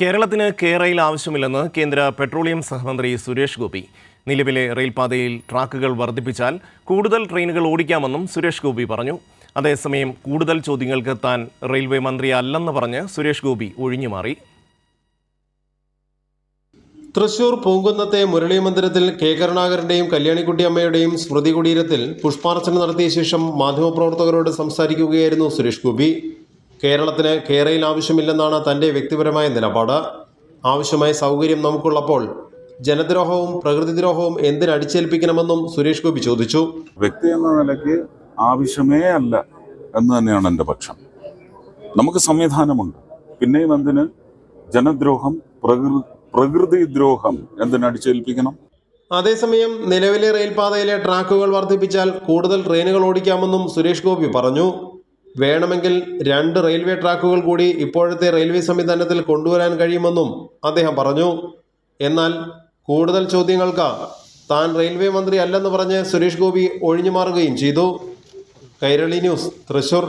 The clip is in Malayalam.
കേരളത്തിന് കെ-റെയിൽ ആവശ്യമില്ലെന്ന് കേന്ദ്ര പെട്രോളിയം സഹമന്ത്രി സുരേഷ് ഗോപി. നിലവിലെ റെയിൽപാതയിൽ ട്രാക്കുകൾ വർദ്ധിപ്പിച്ചാൽ കൂടുതൽ ട്രെയിനുകൾ ഓടിക്കാമെന്നും സുരേഷ് ഗോപി പറഞ്ഞു. അതേസമയം കൂടുതൽ ചോദ്യങ്ങൾക്ക് താൻ റെയിൽവേ മന്ത്രി അല്ലെന്ന് പറഞ്ഞ് സുരേഷ് ഗോപി ഒഴിഞ്ഞുമാറി. തൃശൂർ പൂങ്കുന്നത്തെ മുരളി മന്ദിരത്തിൽ കെ കരുണാകരന്റെയും കല്യാണിക്കുട്ടിയമ്മയുടെയും സ്മൃതി കുടീരത്തിൽ പുഷ്പാർച്ചന നടത്തിയ ശേഷം മാധ്യമപ്രവർത്തകരോട് സംസാരിക്കുകയായിരുന്നു സുരേഷ് ഗോപി. കേരളത്തിന് കെ-റെയിൽ ആവശ്യമില്ലെന്നാണ് തന്റെ വ്യക്തിപരമായ നിലപാട്. ആവശ്യമായ സൗകര്യം നമുക്കുള്ളപ്പോൾ ജനദ്രോഹവും പ്രകൃതിദ്രോഹവും എന്തിനടിച്ചേൽപ്പിക്കണമെന്നും സുരേഷ് ഗോപി ചോദിച്ചു. വ്യക്തി എന്ന നിലയ്ക്ക് ആവശ്യമേ അല്ല എന്ന് തന്നെയാണ് എൻ്റെ പക്ഷം. നമുക്ക് സംവിധാനമുണ്ട്, പിന്നെയും എന്തിന് ജനദ്രോഹം പ്രകൃതിദ്രോഹം എന്തിനടിച്ചേൽപ്പിക്കണം? അതേസമയം നിലവിലെ റെയിൽപാതയിലെ ട്രാക്കുകൾ വർദ്ധിപ്പിച്ചാൽ കൂടുതൽ ട്രെയിനുകൾ ഓടിക്കാമെന്നും സുരേഷ് ഗോപി പറഞ്ഞു. വേണമെങ്കിൽ 2 റെയിൽവേ ട്രാക്കുകൾ കൂടി ഇപ്പോഴത്തെ റെയിൽവേ സംവിധാനത്തിൽ കൊണ്ടുവരാൻ കഴിയുമെന്നും അദ്ദേഹം പറഞ്ഞു. എന്നാൽ കൂടുതൽ ചോദ്യങ്ങൾക്ക് താൻ റെയിൽവേ മന്ത്രി അല്ലെന്ന് പറഞ്ഞ് സുരേഷ് ഗോപി ഒഴിഞ്ഞുമാറുകയും ചെയ്തു. കൈരളി ന്യൂസ്, തൃശൂർ.